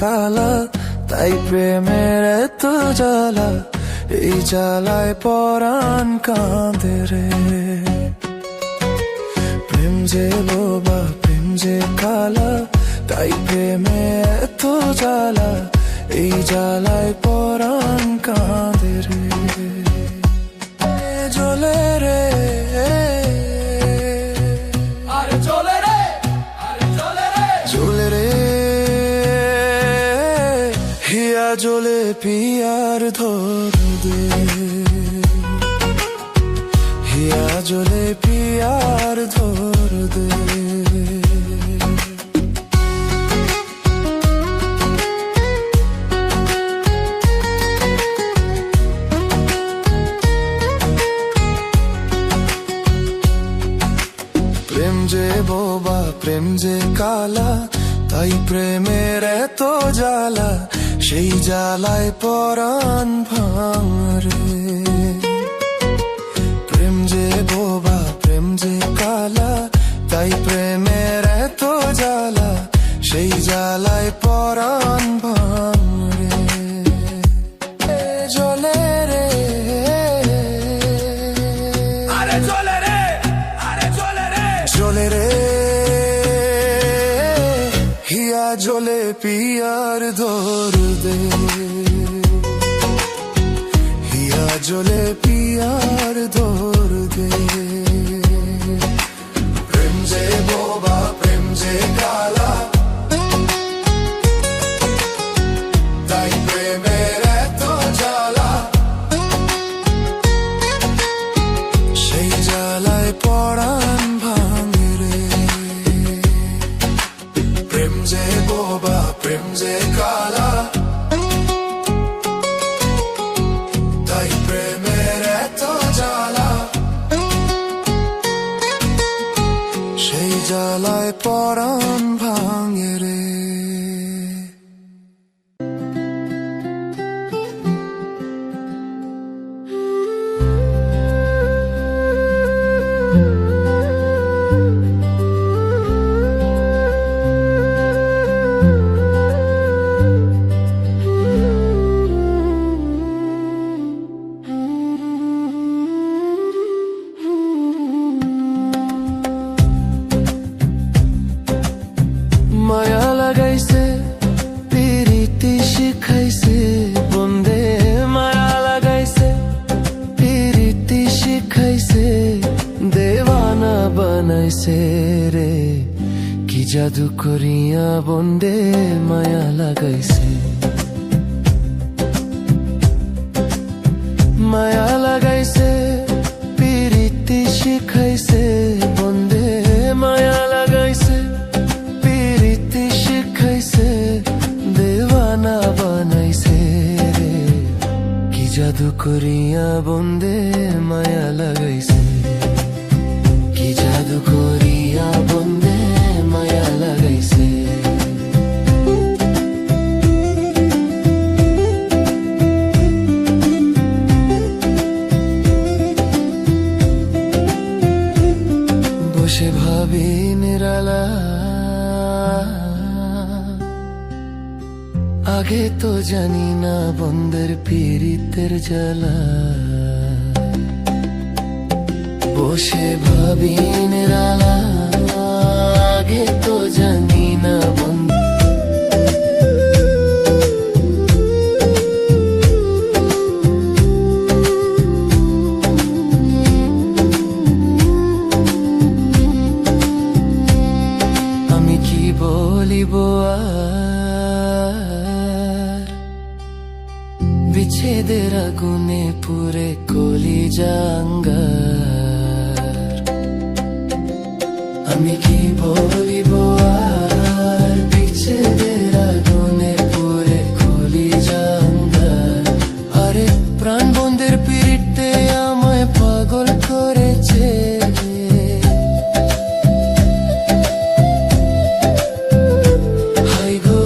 কালা, তাই প্রেমের এত জ্বালা, এই জ্বালায় পরাণ কাঁদে রে। প্রেম যে বোবা, প্রেম যে কালা, তাই প্রেমে এত জ্বালা, এই জ্বালায় পরাণ কাঁদে রে। জ্বলে রে, আরে চলে রে, আরে চলে রে, জ্বলে রে, হিয়া জ্বলে পিয়ার ধর দে, হিয়া জ্বলে পিয়ার ধর দে। প্রেম যে বোবা, প্রেম যে কালা, তাই প্রেমের এত জ্বালা, সেই জ্বালায় পরাণ ভাঙরে। প্রেম যে বোবা, প্রেম যে কালা, তাই প্রেমের এত জ্বালা, সেই জ্বালায় পরাণ ভাঙরে। জ্বলে রে, আরে চলে রে, আরে চলে রে, জ্বলে রে, হিয়া জ্বলে পিয়ার ধর দে, হিয়া জ্বলে পিয়ার ধর দে। প্রেম যে বোবা, প্রেম যে কালা, তাই প্রেমের এত জ্বালা, সেই জ্বালায় পরাণ ভাঙে রে। প্রেম যে বোবা, প্রেম যে কালা, তাই প্রেমের এত জ্বালা, সেই জ্বালায় পরাণ ভাঙে রে। মায়া লাগাইছে, পিরিতি শিখাইছে বন্দে, মায়া লাগাইছে, পিরিতি শিখাইছে, দেওয়ানা বানাইছে রে। কি জাদু করিয়া বন্দে মায়া লাগাইছে, মায়া লাগাইছে, পিরিতি শিখাইছে বন্দে, মায়া লাগাইছে, পিরিতি শিখাইছে, দেওয়ানা বানাইছে রে। কি জাদু করিয়া বন্দে মায়া লাগাইছে, কি জাদু করিয়া বন্দে মায়া লাগাইছে। বসে ভাবি নিরালা, আগে তো জানি না বন্দের পীড়িতের জ্বালা। বসে ভাবি নিরালা, আগে তো জানি না বন্ধ। আমি কি বলিব আর, বিচ্ছেদের আগুনে পুরে কলিজা আঙ্গার। আমি কি বলিব আর, বিচ্ছেদের আগুনে পুরে কলিজা আঙ্গার। আরে প্রাণ বন্ধের পিরিতে আমায় পাগল করেছে, হাই গো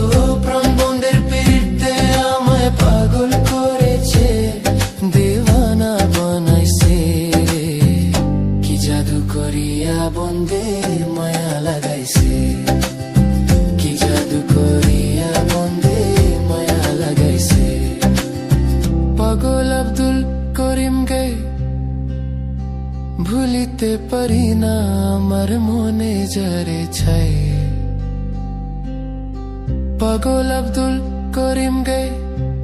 প্রাণ বন্ধের পিরিতে আমায় পাগল করেছে, দেওয়ানা বানাইছে রে। কি জাদু করিয়া বন্দে মায়া লাগাইছে, কি জাদু করে করিম গে ভুলিতে পারি না আমার মনে যারে ছাই পাগল আব্দুল করিম গে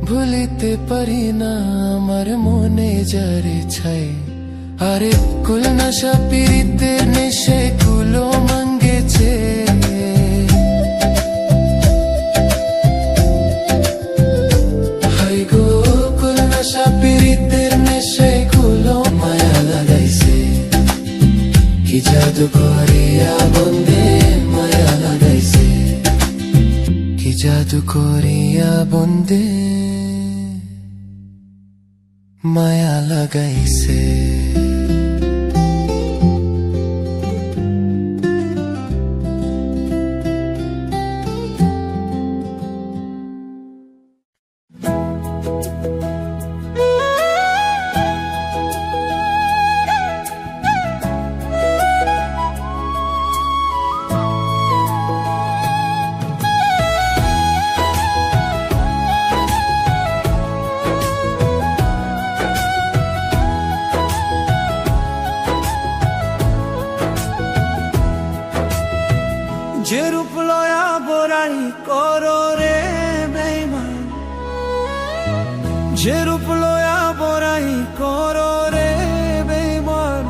ভুলিতে পারি না আমার মনে যারে ছাই আরে কুল নশা পিরিতে নেশে কুলো মঙ্গেছে হাই গো কুল নশা পিরিতে নেশে কুলো মায়া লাগাইছে কি জাদু করিয়া বন্দে মায়া লাগাইছে কি জাদু করিয়া বন্দে মায়া লাগাইছে যে রূপ লয়া বরাই করো রে বেঈমান যে রূপ লয়া বরাই করো রে বেঈমান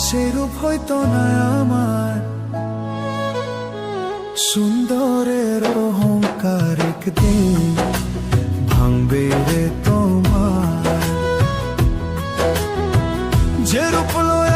সে রূপ হইতো না আমার সুন্দরের অহংকার একদিন ভাঙবে রে তোমার যে রূপ লয়া